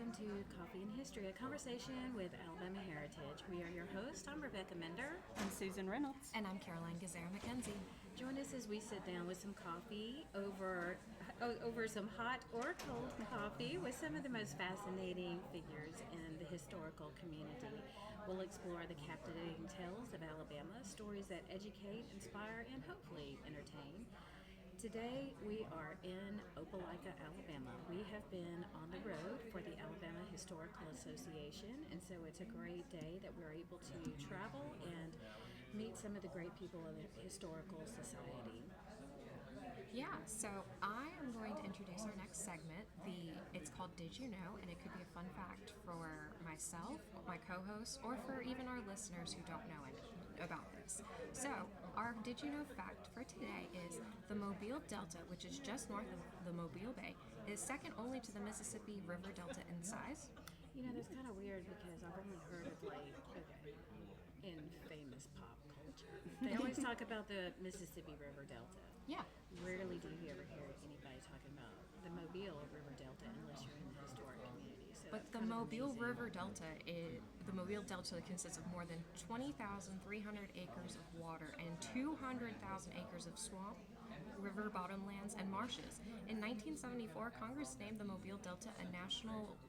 welcome to Coffee and History, a conversation with Alabama Heritage. We are your hosts. I'm Rebecca Mender. I'm Susan Reynolds. And I'm Caroline Gazera-McKenzie. Join us as we sit down with some coffee over some hot or cold coffee with some of the most fascinating figures in the historical community. We'll explore the captivating tales of Alabama, stories that educate, inspire, and hopefully entertain. Today we are in Opelika, Alabama. We have been on the road for the Alabama Historical Association, and so it's a great day that we're able to travel and meet some of the great people of the Historical Society. Yeah, so I am going to introduce our next segment. It's called Did You Know? And it could be a fun fact for myself, my co-host, or for even our listeners who don't know anything about this. So, our Did You Know fact for today is the Mobile Delta, which is just north of the Mobile Bay, is second only to the Mississippi River Delta in size. You know, that's kind of weird because I've only heard of in famous pop culture. They always talk about the Mississippi River Delta. Yeah. Rarely do you ever hear anybody talking about the Mobile River Delta unless you're in the historic community. So but the Mobile River Delta consists of more than 20,300 acres of water and 200,000 acres of swamp, river bottom lands, and marshes. In 1974, Congress named the Mobile Delta a national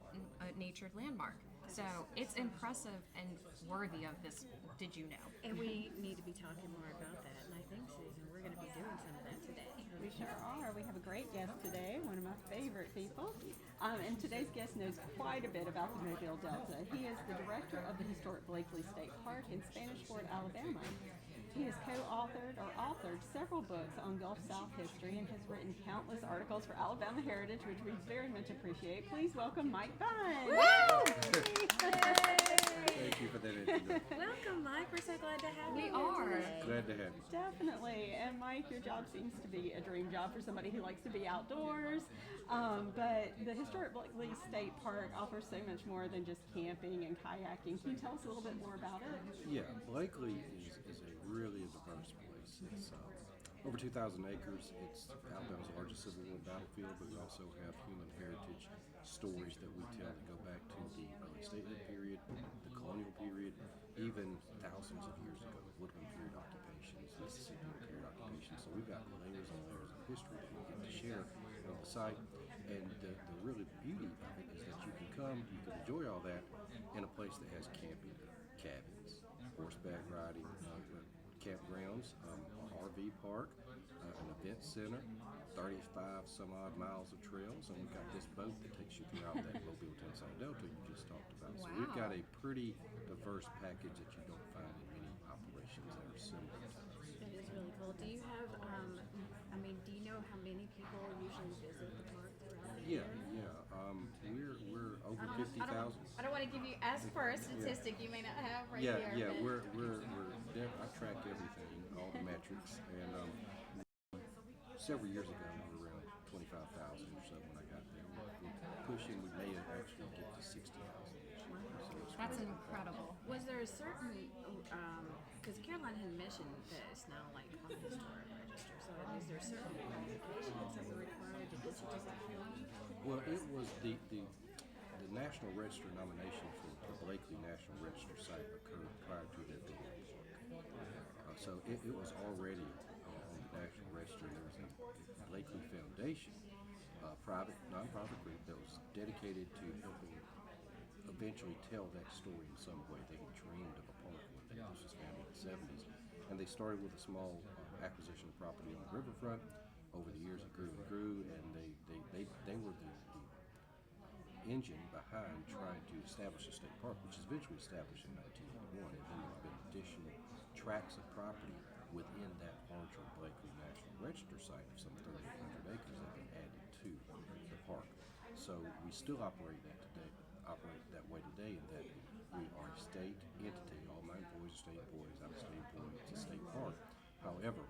natured landmark. So it's impressive and worthy of this Did You Know? And we need to be talking more about that. And I think, Susan, we're going to be doing some of that today. We sure are. We have a great guest today, one of my favorite people. And today's guest knows quite a bit about the Mobile Delta. He is the director of the Historic Blakeley State Park in Spanish Fort, Alabama. He has co-authored or authored several books on Gulf South history and has written countless articles for Alabama Heritage, which we very much appreciate. Please welcome Mike Bunn. Woo! Thank you for that introduction. Welcome, Mike. We're so glad to have you. We are. Glad to have you. Definitely. And Mike, your job seems to be a dream job for somebody who likes to be outdoors. But the Historic Blakeley State Park offers so much more than just camping and kayaking. Can you tell us a little bit more about it? Yeah, Blakeley is a really diverse place. It's over 2,000 acres. It's Alabama's largest Civil War battlefield, but we also have human heritage stories that we tell that go back to the early statehood period, the colonial period, even thousands of years ago, Woodland period occupations, Mississippi period occupations. So we've got layers and layers of history that we get to share on the site. And the really beauty of it is that you can come, you can enjoy all that in a place that has camping, cabins, horseback riding, campgrounds, RV park, an event center, 35 some odd miles of trails, and we've got this boat that takes you throughout that Mobile Tennessee Delta you just talked about. Wow. So we've got a pretty diverse package that you don't find in many operations that are similar to us. That is really cool. Do you have, do you know how many people usually visit the park throughout the year? We're over 50,000. I don't want to ask for a statistic you may not have right Yeah, here. we're I track everything, all the metrics, and several years ago we were around 25,000 or so when I got there. We're pushing. We may have actually get to 60,000 this year. So it's That's great. incredible. Was there a certain, because Caroline had mentioned that it's now like on the historic register, so is there certain qualifications that were required to get you to that point? Well, it was the National Register nomination for the Blakeley National Register site occurred prior to that being a park. So it was already on the National Register. There was a Blakeley Foundation, private, non-profit group that was dedicated to helping eventually tell that story in some way. They had dreamed of a park one day. This was founded in the 70s. And they started with a small acquisition of property on the riverfront. Over the years, it grew and grew, and they were the engine behind trying to establish a state park, which was eventually established in 1981. And then there's been additional tracts of property within that larger Blakeley National Register site of some 3,800 acres that have been added to the park. So we still operate that way today, in that we are a state entity. All my employees are state employees. I'm a state employee. It's a state park. However,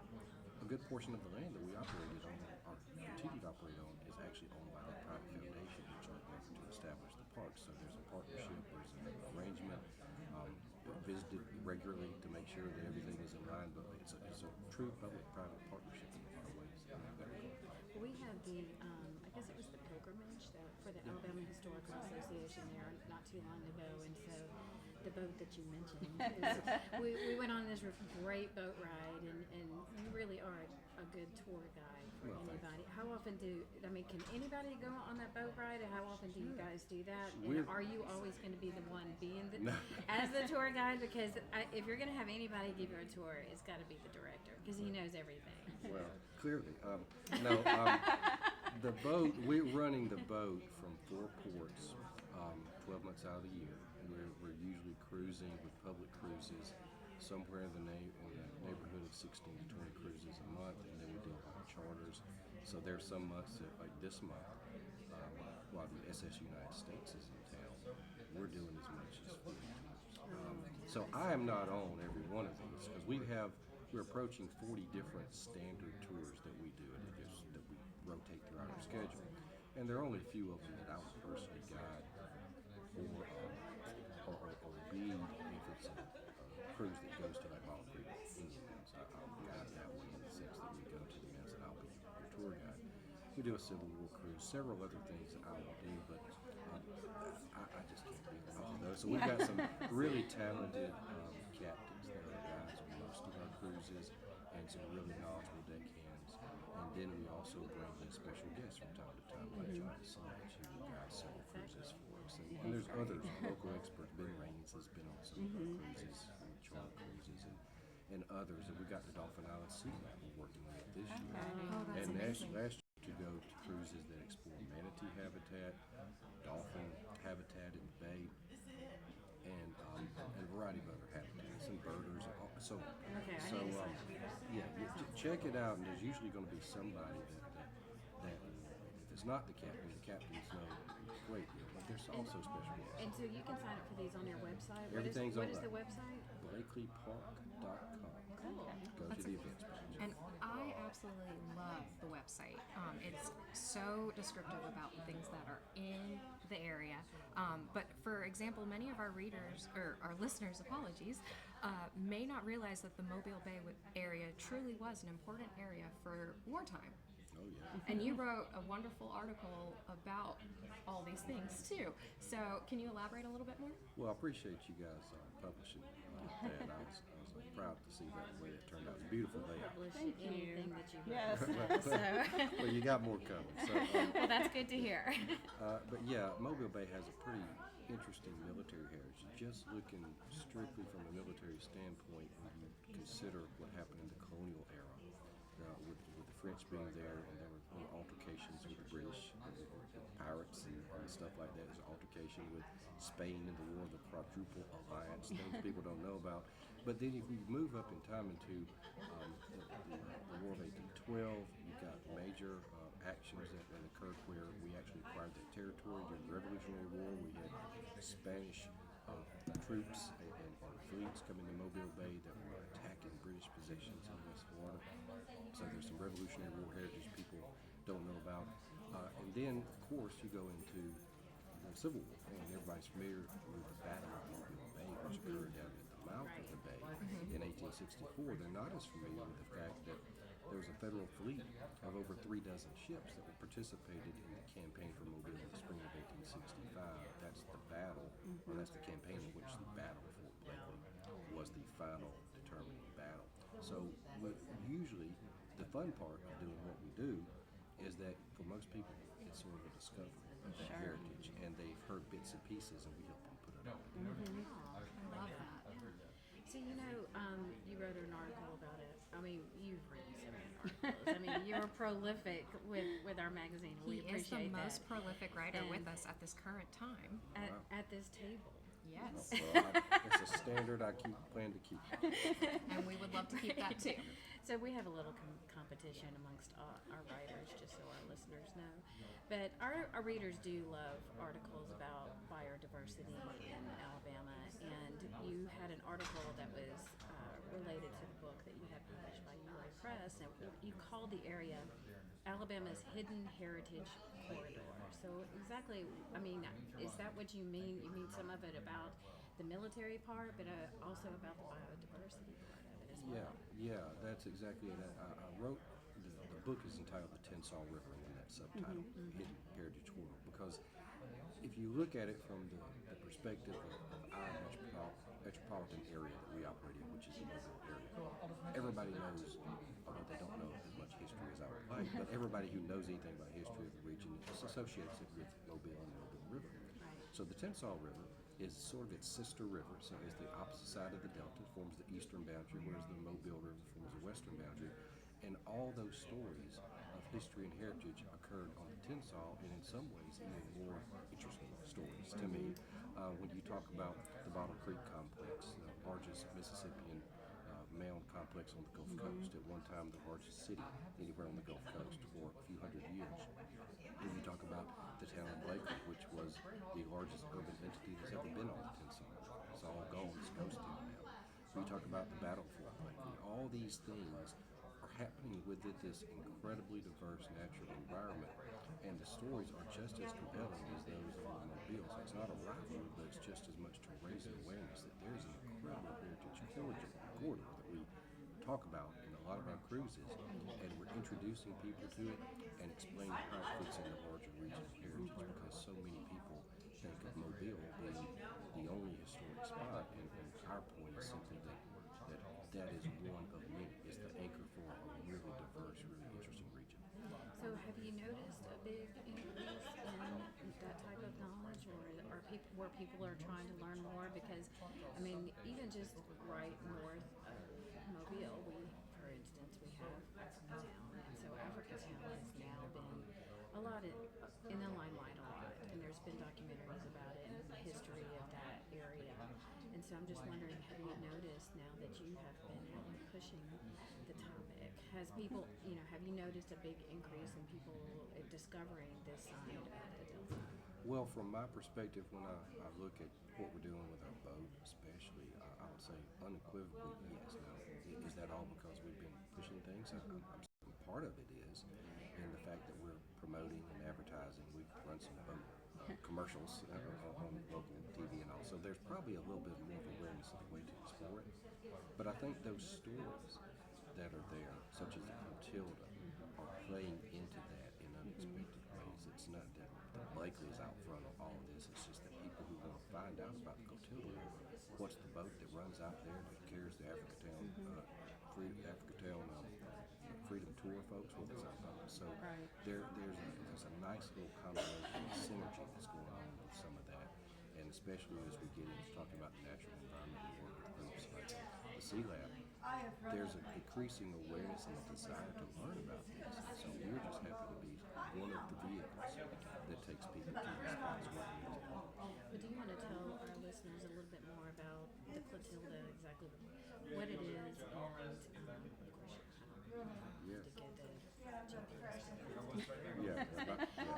a good portion of the land that we operated on, or continue to operate on, is actually owned by that private foundation, which are there to establish the park. So there's a partnership, there's an arrangement, visited regularly to make sure that everything is in line, but it's a true public-private partnership in a lot of ways. We had the, I guess it was the pilgrimage for the Alabama Historical Association there not too long ago, and so the boat that you mentioned, we went on this great boat ride, and you really are a good tour guide for anybody. How often can anybody go on that boat ride, and how often do you guys do that? And are you always going to be the one being as the tour guide? Because if you're going to have anybody give you a tour, it's got to be the director, because he knows everything. Well, clearly. The boat, we're running the boat from 4 ports 12 months out of the year. We're usually cruising with public cruises somewhere in the neighborhood of 16 to 20 cruises a month, and then we do a lot of charters. So there's some months that, like this month, while the SS United States is in town, we're doing as much as 40 tours. So I am not on every one of these, because we're approaching 40 different standard tours that we do, that we rotate throughout our schedule. And there are only a few of them that I would personally guide or lead if it's a cruise that goes to like Ball Creek, England. So I'll guide that one in the sense that we go to the ends and I'll be your tour guide. We do a Civil War cruise, several other things that I will do, but I just can't be on all of those. So we've got some really talented captains that are guys on most of our cruises, and some really knowledgeable deckhands. And then we also bring in special guests from time to time, like John Sledge, who guides several cruises for us. And there's others, local experts. Ben Raines has been on some of our cruises, charter cruises, and others. And we got the Dolphin Island Sea Lab we're working with this year. And last year to go to cruises that explore manatee habitat, dolphin habitat in the bay, and a variety of other habitats and birders, and so on. Check it out, and there's usually going to be somebody that if it's not the captains know great deal, but there's also special guests. And so you can sign up for these on your website. Everything's what on is the website? BlakeleyPark.com. Go to the events page. And I absolutely love the website. It's so descriptive about the things that are in the area. But for example, many of our readers, or our listeners, apologies, may not realize that the Mobile Bay area truly was an important area for wartime. Oh, yeah. And you wrote a wonderful article about all these things too. So can you elaborate a little bit more? Well, I appreciate you guys publishing that. I was proud to see that the way it turned out. It's a beautiful day. Publish Thank you. anything that you Yes. Well, you got more coming. So, well, that's good to hear. but yeah, Mobile Bay has a pretty interesting military heritage. Just looking strictly from a military standpoint, when you consider what happened in the colonial era, with the French being there, and there were altercations with the British, with pirates and stuff like that. There's an altercation with Spain in the War of the Quadruple Alliance, things people don't know about. But then if we move up in time into the War of 1812, you've got major actions that occurred where we actually acquired that territory. During the Revolutionary War, we had Spanish troops and fleets coming to Mobile Bay that were attacking British positions in West Florida. So there's some Revolutionary War heritage people don't know about. And then, of course, you go into the Civil War, and everybody's familiar with the Battle of Mobile Bay, which occurred down at the mouth of the bay in 1864. They're not as familiar with the fact that there was a federal fleet of over 36 ships that were participated in the campaign for Mobile in the spring of 1865. That's the battle, or that's the campaign in which the Battle of Fort Blakeley was the final determining battle. So usually the fun part of doing what we do is that for most people it's sort of a discovery of that heritage, and they've heard bits and pieces, and we help them put it on. I love that. So you wrote an article about it. I mean, you've written so many articles. I mean, you're prolific with our magazine. He We is the appreciate most that. prolific writer And- with us at this current time. At this table. Yes. Well, it's a standard I plan to keep. And we would love to keep that too. So we have a little competition amongst our writers, just so our listeners know. But our readers do love articles about biodiversity in Alabama, and you had an article that was related to the book that you had published by UA Press, and you called the area Alabama's Hidden Heritage Corridor. So exactly, I mean, is that what you mean? You mean some of it about the military part, but also about the biodiversity part of it as well? Yeah, that's exactly it. I wrote, the book is entitled The Tensas River, and that subtitle, Hidden Heritage Corridor, because if if you look at it from the perspective of our metropolitan area that we operate in, which is the Mobile area, everybody knows, although they don't know as much history as I would like, but everybody who knows anything about history of the region just associates it with Mobile and the Mobile River. So the Tensas River is sort of its sister river, so it's the opposite side of the delta, forms the eastern boundary, whereas the Mobile River forms the western boundary. And all those stories of history and heritage occurred on the Tensas, and in some ways even more interesting stories to me. When you talk about the Bottle Creek Complex, the largest Mississippian mound complex on the Gulf Coast, at one time the largest city anywhere on the Gulf Coast for a few hundred years. When you talk about the town of Blakeley, which was the largest urban entity that's ever been on the Tensas, it's all gone, it's ghost town now. When you talk about the battle for Blakeley, all these things are happening within this incredibly diverse natural environment, and the stories are just as compelling as those on the Mobile. So it's not a rivalry, but it's just as much to raise an awareness that there's an incredible heritage corridor that we talk about in a lot of our cruises, and we're introducing people to it and explaining how it fits in the larger regional heritage, because so many people think of Mobile being the only historic spot, and our point is simply that is one of many. It's the anchor for a really diverse, really interesting region. So have you noticed a big increase in that type of knowledge, or where people are trying to learn more? Because, I mean, even just right north of Mobile, for instance, we have Africatown, and so Africatown has now been in the limelight a lot, and there's been documentaries about it and the history of that area. And so I'm just wondering, have you noticed now that you have been pushing the topic, have you noticed a big increase in people discovering this side of the Delta? Well, from my perspective, when I look at what we're doing with our boat, especially, I would say unequivocally yes. Now, is that all because we've been pushing things? Part of it is, and the fact that we're promoting and advertising. We've run some boat commercials on local TV and all, so there's probably a little bit more of awareness of the way to explore it. But I think those stories that are there, such as the Clotilda, are playing into that in unexpected ways. It's not that Blakeley is out front of all of this, it's just that people who want to find out about the Clotilda, what's the boat that runs out there that carries the Africatown Freedom Tour folks with us. So there's a nice little combination of synergy that's going on with some of that, and especially as we get into talking about the natural environment and work with groups like the Sea Lab, there's an increasing awareness and a desire to learn about this. And so we're just happy to be one of the vehicles that takes people to the spots where we need to. But do you want to tell our listeners a little bit more about the Clotilda, exactly what it is, and of course, I don't have to get the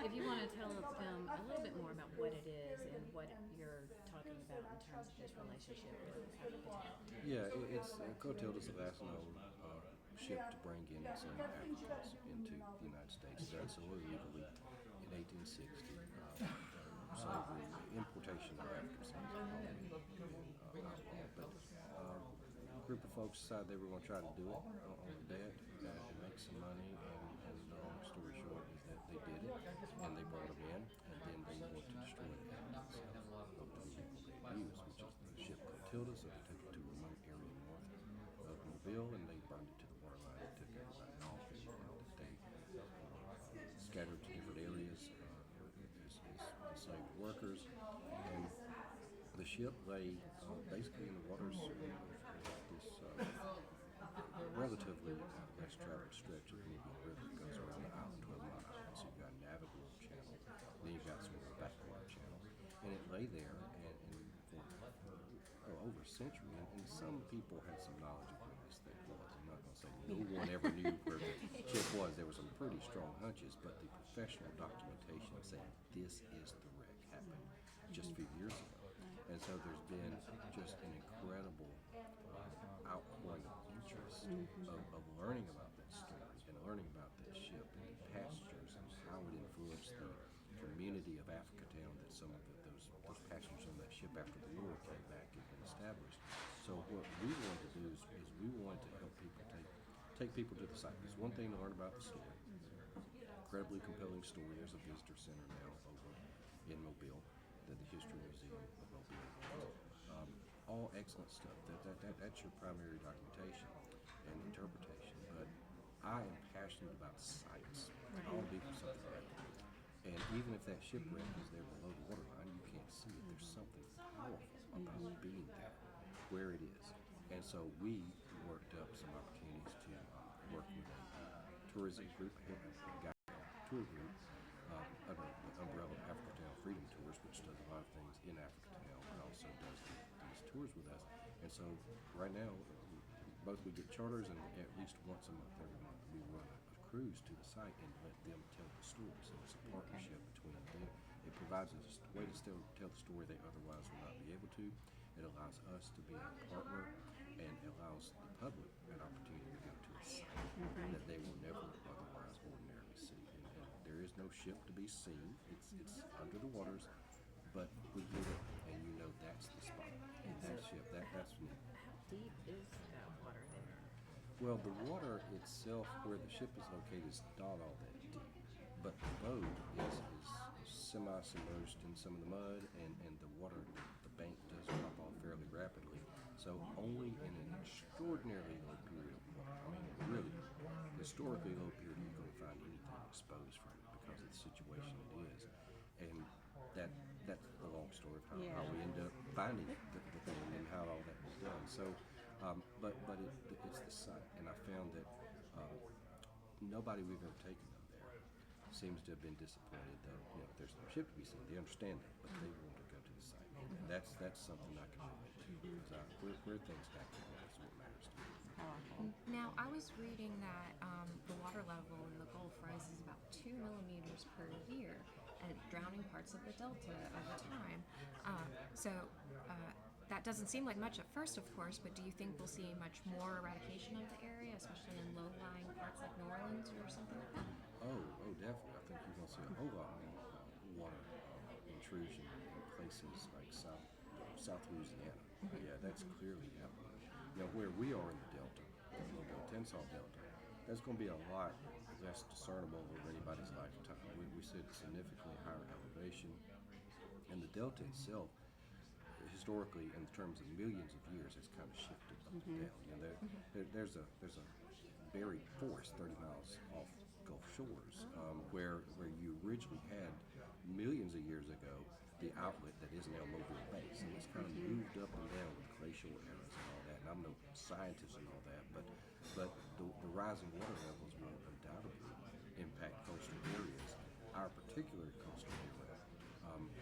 If you want to tell them a little bit more about what it is and what you're talking about in terms of this relationship with Africatown. Yeah, it's Clotilda's the last known ship to bring in some Africans into the United States. Done so illegally in 1860. Slavery, importation of Africans, but a group of folks decided they were going to try to do it on the dead and make some money, and the long story short is that they did it, and they brought them in, and then they wanted to destroy the evidence of the people they used, which is the ship Clotilda. So they took it to a remote area north of Mobile, and they burned it to the waterline and took everybody off, and they scattered to different areas as enslaved workers, and the ship lay basically in the waters of this relatively less traveled stretch of the Mobile River that goes around the island, 12-mile island. So you've got a navigable channel, then you've got sort of a backwater channel, and it lay there and for over a century. And some people had some knowledge of where this thing was. I'm not going to say no one ever knew where the ship was. There were some pretty strong hunches, but the professional documentation said this is the wreck, happened just a few years ago. And so there's been just an incredible outpouring of interest of learning about that story and learning about that ship and the passengers and how it influenced the community of Africatown that some of those passengers on that ship after the war came back and established. So what we wanted to do is we wanted to help people take people to the site. It's one thing to learn about the story. Incredibly compelling story. There's a visitor center now over in Mobile. History Museum of Mobile. All excellent stuff. That's your primary documentation and interpretation. But I am passionate about sites. I want to be for something like that. And even if that shipwreck is there below the waterline, you can't see it. There's something powerful about being there, where it is. And so we worked up some opportunities to work with a tourism group, a tour group, under the umbrella of Africatown Freedom Tours, which does a lot of things in Africatown, but also does these tours with us. And so right now, both we get charters, and at least once a month, every month, we run a cruise to the site and let them tell the story. So it's a partnership between them. It provides us a way to still tell the story they otherwise would not be able to. It allows us to be a partner, and allows the public an opportunity to go to a site that they will never otherwise ordinarily see. And there is no ship to be seen. It's under the waters, but we get it, and you know that's the spot. That ship, that's neat. How deep is that water there? Well, the water itself, where the ship is located, is not all that deep. But the boat is semi-submerged in some of the mud, and the water, the bank does drop off fairly rapidly. So only in an extraordinarily low period of water, I mean really historically low period, you're going to find anything exposed from it because of the situation it is. And that's the long story of how we end up finding the thing and how all that was done. So, but it's the site, and I found that nobody we've ever taken them there seems to have been disappointed. Though there's no ship to be seen, they understand that, but they want to go to the site. And that's something I can relate to, because where things happen is what matters to me. Now, I was reading that the water level in the Gulf rises about 2 millimeters per year, and drowning parts of the delta over time. That doesn't seem like much at first, of course, but do you think we'll see much more eradication of the area, especially in low-lying parts like New Orleans or something like that? Oh, definitely. I think you're going to see a whole lot more water intrusion in places like South Louisiana. Yeah, that's clearly happening. Where we are in the Delta, the Tensas Delta, that's going to be a lot less discernible over anybody's lifetime. We said significantly higher elevation, and the Delta itself, historically, in terms of millions of years, has kind of shifted up and down. There's a buried forest 30 miles off Gulf shores, where you originally had millions of years ago the outlet that is now Mobile Bay. So it's kind of moved up and down with glacial eras and all that. And I'm no scientist and all that, but the rising water levels will undoubtedly impact coastal areas. Our particular coastal area,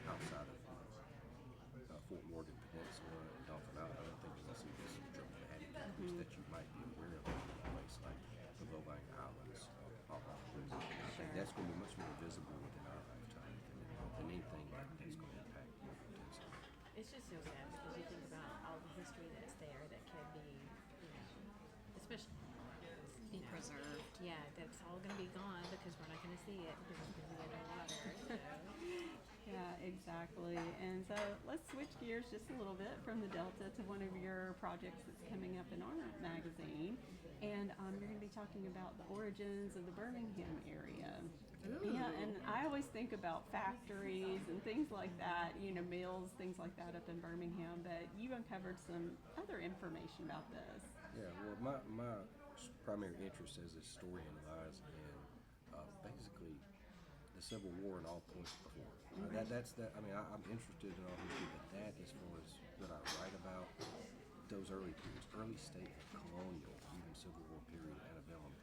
outside of Fort Morgan Peninsula and Dauphin Island, I don't think you're going to see this dramatic increase that you might be aware of in a place like the low-lying islands off the Louisiana. I think that's going to be much more visible within our lifetime than anything that's going to impact more intensely. It's just so sad because you think about all the history that's there that can be, especially Be preserved. yeah, that's all going to be gone because we're not going to see it because it's going to be in the water. So. Yeah, exactly. And so let's switch gears just a little bit from the Delta to one of your projects that's coming up in our magazine. And you're going to be talking about the origins of the Birmingham area. Ooh. Yeah, and I always think about factories and things like that, mills, things like that up in Birmingham, but you uncovered some other information about this. Yeah, well, my primary interest as a historian lies in basically the Civil War and all points before. That's that. I mean, I'm interested in all history, but that, as far as what I write about, those early periods, early state, colonial, even Civil War period, antebellum,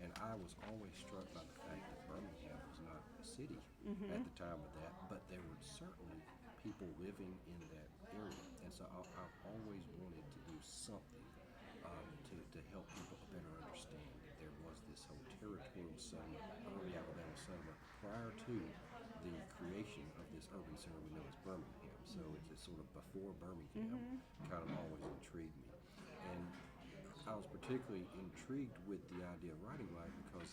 and I was always struck by the fact that Birmingham was not a city at the time of that, but there were certainly people living in that area, and so I've always wanted to do something to help people better understand that there was this whole territorial settlement, early Alabama settlement, prior to the creation of this urban center we know as Birmingham. So it's sort of before Birmingham, kind of always intrigued me. And I was particularly intrigued with the idea of writing about it because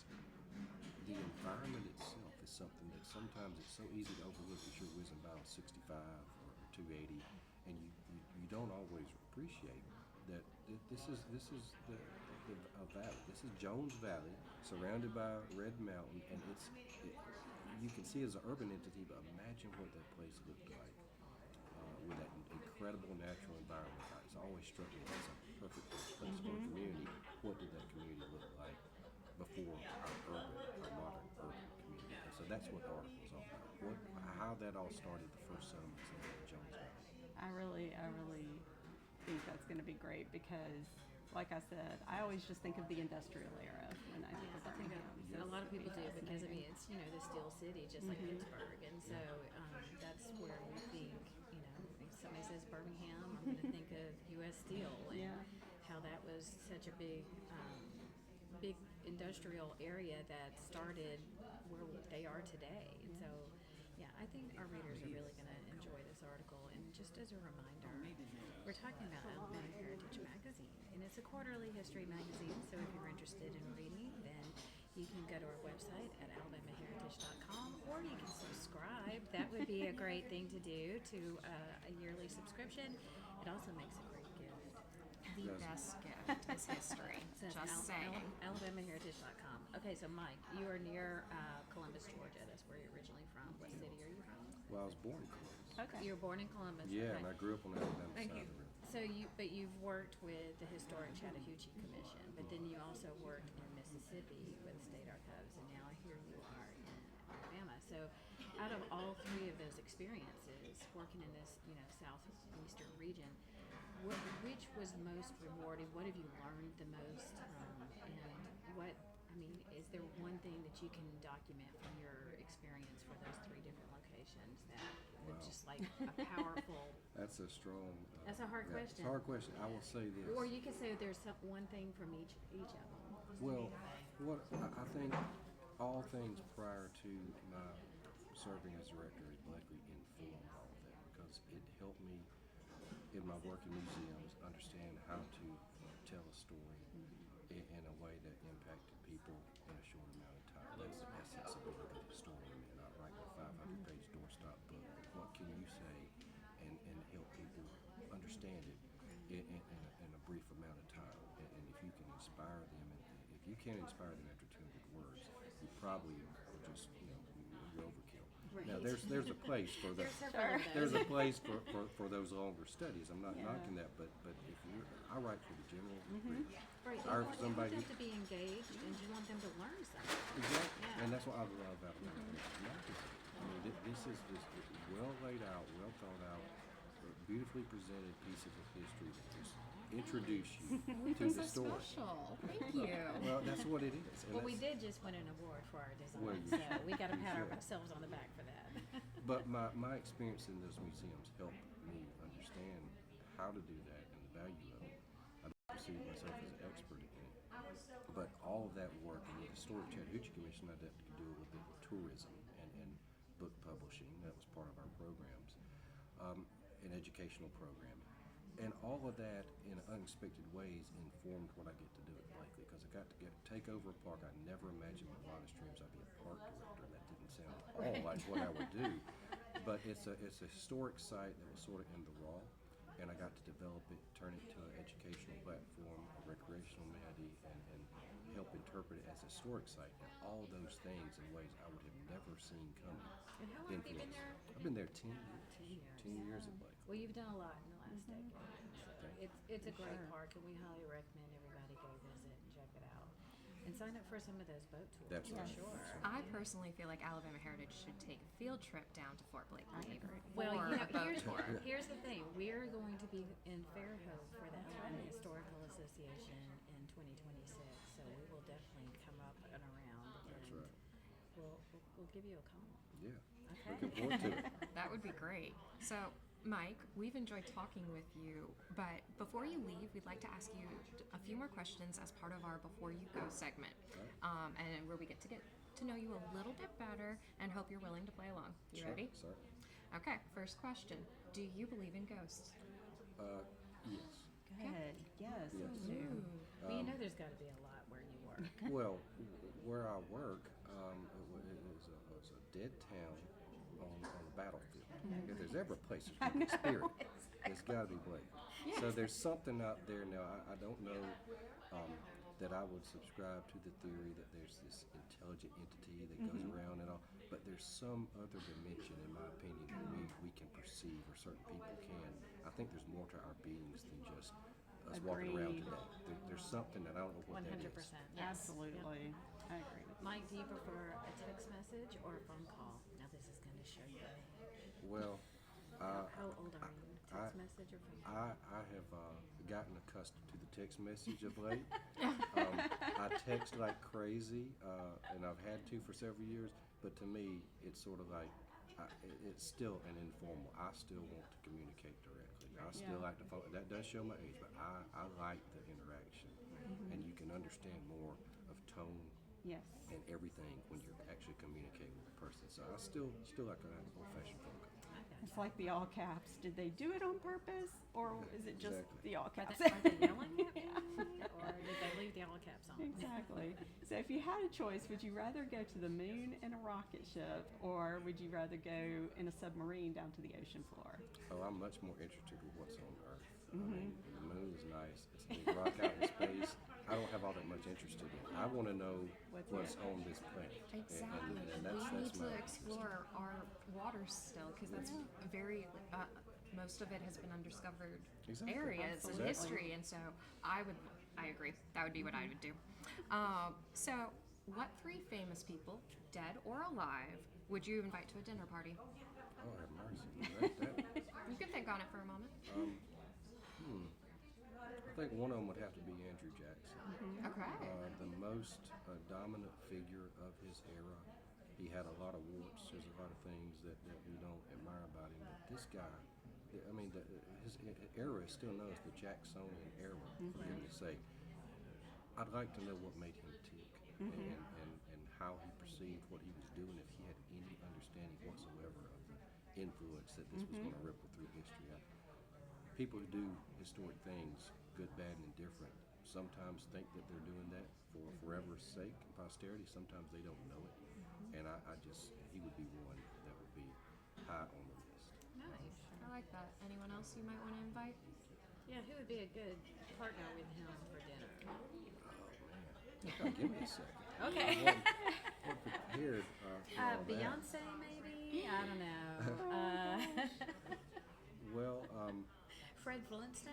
the environment itself is something that sometimes it's so easy to overlook as you're whizzing by on 65 or 280, and you don't always appreciate that this is a valley. This is Jones Valley, surrounded by Red Mountain, and you can see it as an urban entity, but imagine what that place looked like incredible natural environment. It's always struck me as a perfect place for a community. What did that community look like before our modern urban community? And so that's what the article is all about. How that all started, the first settlements in Jones Valley. I really think that's going to be great because, like I said, I always just think of the industrial era when I think of I think Birmingham. a lot of people do because it's the Steel City, just like Pittsburgh, and so that's where we think. If somebody says Birmingham, I'm going to think of U.S. Steel and how that was such a big industrial area that started where they are today, and so. Yeah, I think our readers are really going to enjoy this article. And just as a reminder, we're talking about Alabama Heritage Magazine, and it's a quarterly history magazine. So if you're interested in reading, then you can go to our website at alabamaheritage.com, or you can subscribe. That would be a great thing to do to a yearly subscription. It also makes a great gift. The best gift is history. Just saying. alabamaheritage.com. Okay, so Mike, you are near Columbus, Georgia. That's where you're originally from. What city are you from? Well, I was born in Columbus. Okay. You were born in Columbus. Yeah, okay. and I grew up on the Alabama side of the river. So you've worked with the Historic Chattahoochee Commission, but then you also worked in Mississippi with the State Archives, and now here you are in Alabama. So out of all three of those experiences, working in this southeastern region, which was most rewarding? What have you learned the most? Is there one thing that you can document from your experience for those three different locations that was just like a powerful? That's a strong. That's a hard question. It's a hard question. I will say this. Or you could say there's one thing from each of them. Well, what I think all things prior to my serving as director at Blakeley informed all of that because it helped me in my work in museums understand how to tell a story in a way that impacted people in a short amount of time. That's the essence of being a good historian. And not writing a 500-page doorstop book. What can you say and help people understand it in a brief amount of time? And if you can inspire them, and if you can't inspire them after 200 words, you probably are just you're overkill. Right. Now there's a place for that. There's a place for those longer studies. I'm not knocking that, but if I write for the general reader. Right. Or You somebody want them to be engaged, and you want them to learn something. Exactly, Yeah. and that's what I love about Magazine. I mean, this is well laid out, well thought out, beautifully presented pieces of history that just introduce you to the so story. special. Thank you. Well, that's what it is. And Well, we that's- did just win an award for our design, Well, you so should. we got to You pat should. ourselves on the back for that. But my experience in those museums helped me understand how to do that and the value of it. I don't perceive myself as an expert in it. But all of that work in the Historic Chattahoochee Commission I had to deal with it, tourism and book publishing. That was part of our programs, an educational program. And all of that in unexpected ways informed what I get to do at Blakeley because I got to take over a park. I never imagined with a lot of streams I'd be a park director. That didn't sound at all like what I would do. But it's a historic site that was sort of in the raw, and I got to develop it, turn it to an educational platform, a recreational amenity, and help interpret it as a historic site. And all those things in ways I would have never seen coming. And how long have you been there? I've been there 10 years. 10 years at Blakeley. Well, you've done a lot in the last decade. So it's a great park, and we highly recommend everybody go visit and check it out. And sign up for some of those boat tours. That's for right. sure. I personally feel like Alabama Heritage should take a field trip down to Fort Blakeley Well, for a boat tour. here's the thing. We're going to be in Fairhope for the Alabama Historical Association in 2026, so we will definitely come up and around. That's and right. We'll give you a call. Yeah. Okay. Looking forward to it. That would be great. So, Mike, we've enjoyed talking with you, but before you leave, we'd like to ask you a few more questions as part of our Before You Go segment, and where we get to know you a little bit better and hope you're willing to play along. You ready? Sure. Okay, first question. Do you believe in ghosts? Yes. Good. Yes. Yes. I do. Well, you know there's got to be a lot where you work. Well, where I work it was a dead town on the battlefield. If there's ever a place there's good spirit, it's got to be Blakeley. So there's something out there now. I don't know that I would subscribe to the theory that there's this intelligent entity that goes around and all, but there's some other dimension, in my opinion, that we can perceive, or certain people can. I think there's more to our beings than just us walking around Agreed. today. There's something that I don't know what that is. 100%. Yes. Absolutely. I agree with you. Mike, do you prefer a text message or a phone call? Now this is going to show you. Well, How old are you? Text message or phone call? I have gotten accustomed to the text message of late. I text like crazy, and I've had to for several years. But to me, it's sort of like it's still an informal. I still want to communicate directly. I still like the phone. That does show my age, but I like the interaction, and you can understand more of tone Yes. and everything when you're actually communicating with the person. So I still like an old-fashioned phone call. It's like the all caps. Did they do it on purpose, or is it just Exactly. the all Are caps? they yelling at me, or did they leave the all caps on? Exactly. So if you had a choice, would you rather go to the moon in a rocket ship, or would you rather go in a submarine down to the ocean floor? Oh, I'm much more interested in what's on Earth. I mean, the moon is nice. It's a big rock out in space. I don't have all that much interest in it. I want to know what's on this planet. Exactly. And We need to my explore our waters still, because that's very. Most of it has been undiscovered Exactly. areas in Absolutely. history, and so I agree. That would be what I would do. So, what 3 famous people, dead or alive, would you invite to a dinner party? Oh, have mercy. You can think on it for a moment. I think one of them would have to be Andrew Jackson. Okay. The most dominant figure of his era. He had a lot of warts. There's a lot of things that we don't admire about him. But this guy, I mean, his era is still known as the Jacksonian era, for goodness sake. I'd like to know what made him tick and how he perceived what he was doing, if he had any understanding whatsoever of the influence that this was going to ripple through history. People who do historic things, good, bad, and indifferent, sometimes think that they're doing that for forever's sake and posterity. Sometimes they don't know it. And he would be one that would be high on the list. Nice. I like that. Anyone else you might want to invite? Yeah, who would be a good partner with him for dinner? Give me a second. Okay. What prepared for all that? Beyonce, maybe? I don't know. Well, Fred Flintstone?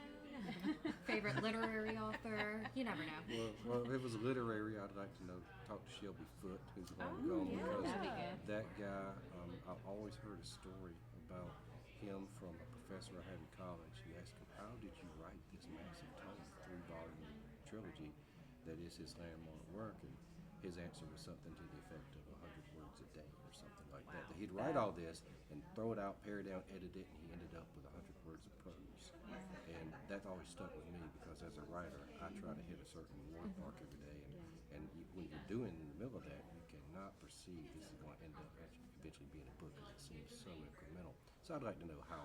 Favorite literary author? You never know. well, if it was literary, I'd like to talk to Shelby Foote, who's long gone, yeah, because that'd be good. that guy, I've always heard a story about him from a professor I had in college. He asked him, how did you write this massive tome, 3-volume trilogy that is his landmark work? And his answer was something to the effect of 100 words a day or something like that. That he'd write all this and throw it out, pare it down, edit it, and he ended up with 100 words of prose. And that always stuck with me, because as a writer, I try to hit a certain word mark every day. And when you're doing in the middle of that, you cannot perceive this is going to end up eventually being a book, because it seems so incremental. So I'd like to know how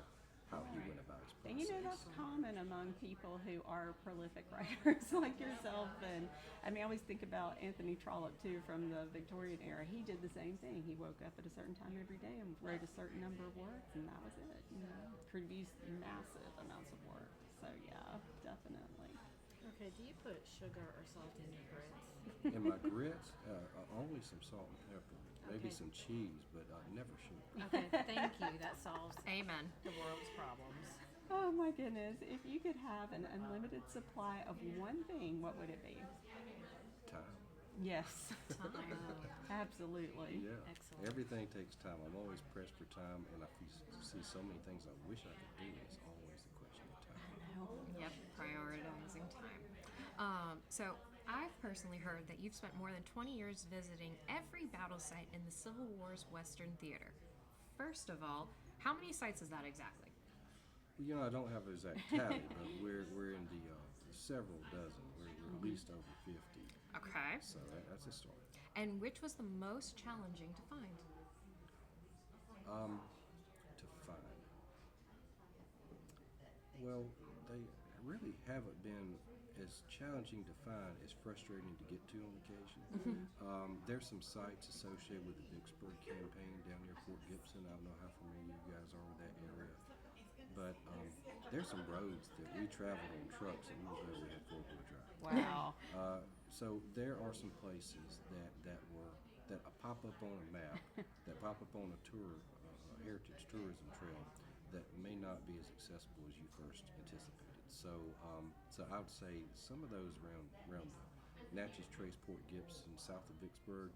he went about his process. And you know, that's common among people who are prolific writers like yourself. And I mean, I always think about Anthony Trollope too, from the Victorian era. He did the same thing. He woke up at a certain time every day and wrote a certain number of words, and that was it. You know, produced massive amounts of work. So yeah, definitely. Okay, do you put sugar or salt in your grits? In my grits, only some salt and pepper, maybe Okay. some cheese, but never sugar. Okay, thank you. That solves Amen. the world's problems. Oh my goodness. If you could have an unlimited supply of one thing, what would it be? Time. Yes. Time. Absolutely. Yeah. Excellent. Everything takes time. I'm always pressed for time, and if you see so many things I wish I could do, it's always the question of time. Yep, prioritizing time. So I've personally heard that you've spent more than 20 years visiting every battle site in the Civil War's Western Theater. First of all, how many sites is that exactly? Well, I don't have an exact tally, but we're in the several dozen. We're at least over 50. Okay. So that's a start. And which was the most challenging to find? To find. Well, they really haven't been as challenging to find as frustrating to get to on occasion. There's some sites associated with the Vicksburg campaign down near Fort Gibson. I don't know how familiar you guys are with that area, but there's some roads that we traveled on trucks and we were had 4-wheel drive. Wow. So there are some places that pop up on a map, that pop up on a tour, heritage tourism trail, that may not not be as accessible as you first anticipated. So, so I would say some of those around the Natchez Trace, Port Gibson, south of Vicksburg,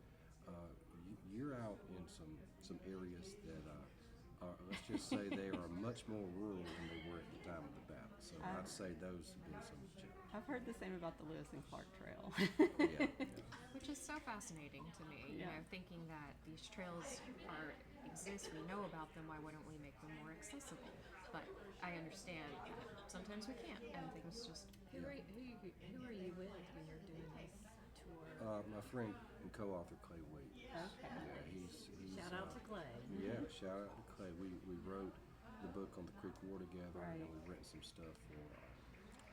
you're out in some areas that let's just say they are much more rural than they were at the time of the battle. So I'd say those have been some challenges. I've heard the same about the Lewis and Clark Trail. Yeah. Which is so fascinating to me, you know, thinking that these trails exist, we know about them, why wouldn't we make them more accessible? But I understand that sometimes we can't, and things just... Who are you with when you're doing this tour? My friend and co-author Clay Wade. Okay. Yeah, he's Shout out to Clay. Yeah, shout out to Clay. We wrote the book on the Creek War together, Right. and we've written some stuff for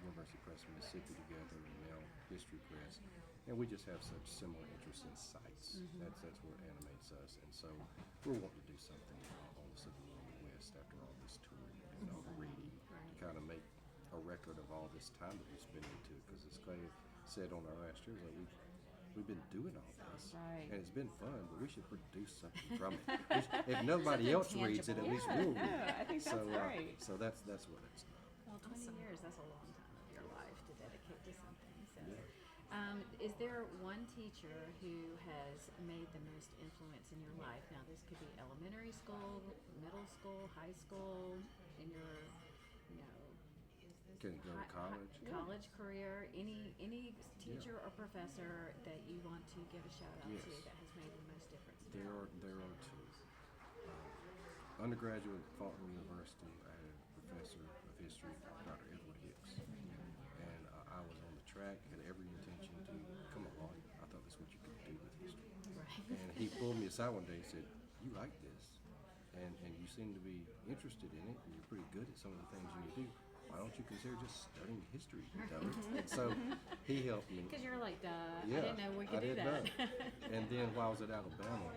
University Press Mississippi together, and now History Press. And we just have such similar interests in sites. That's what animates us. And so we're wanting to do something on the Civil War in the West after all this touring and all the reading to kind of make a record of all this time that we spent into it. Because as Clay said on our last year, like we've been doing all this, Right. and it's been fun, but we should produce something from it. If nobody else reads it, at least we'll read it. I think that's great. So that's what it's about. Well, 20 years, that's a long time of your life to dedicate to something. So, is there one teacher who has made the most influence in your life? Now, this could be elementary school, middle school, high school, in your, you know, Can go to college. college career. Any teacher or professor that you want to give a shout out to that has made the most difference? There are two. Undergraduate at Faulkner University, I had a professor of history, Dr. Edward Hicks, and I was on the track, had every intention to become a lawyer. I thought that's what you could do with history. Right. And he pulled me aside one day and said, "You like this, and you seem to be interested in it, and you're pretty good at some of the things you do. Why don't you consider just studying history?" So he helped me. Because you're like, duh, Yeah, I didn't know we could I do didn't that. know. And then while I was at Alabama,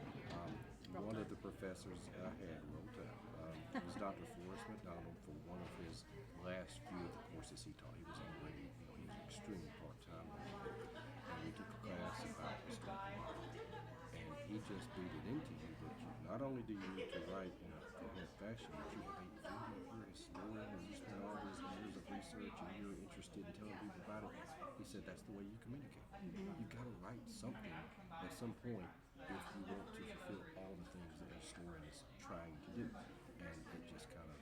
one of the professors I had wrote was Dr. Forrest McDonald for one of his last few of the courses he taught. He was already, he was extremely part-time. And we took a class about historical model. And he just beat it into you that you, not only do you need to write in a coherent fashion, but you're a historian and you spend all these years of research and you're interested in telling people about it. He said that's the way you communicate. You got to write something at some point if you want to fulfill all the things that a historian is trying to do. And it just kind of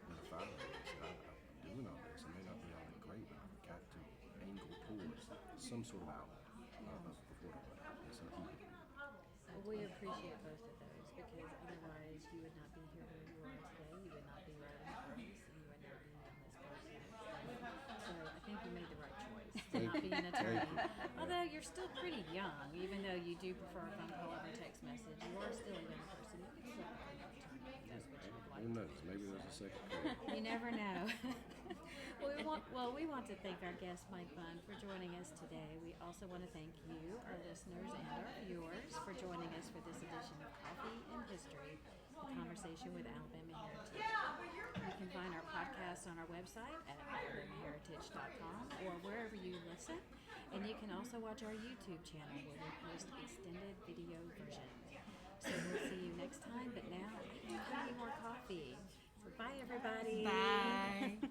lit a fire in me. I said, I'm doing all this. I may not be all that great, but I've got to angle towards some sort of outlet of what I write. And so he did. Well, we appreciate both of those because otherwise you would not be here where you are today. You would not be writing books, and you would not be on this podcast. So I think you made the right choice to not be an attorney. Although you're still pretty young, even though you do prefer a phone call over text message, you are still a young person. You can still become an attorney if that's what you would like. Who knows? Maybe there's a second career. You never know. We want to thank our guest, Mike Bunn, for joining us today. We also want to thank you, our listeners and our viewers, for joining us for this edition of Coffee and History, the conversation with Alabama Heritage. You can find our podcast on our website at alabamaheritage.com or wherever you listen. And you can also watch our YouTube channel where we post extended video versions. So we'll see you next time, but now I can give you more coffee. So bye, everybody. Bye.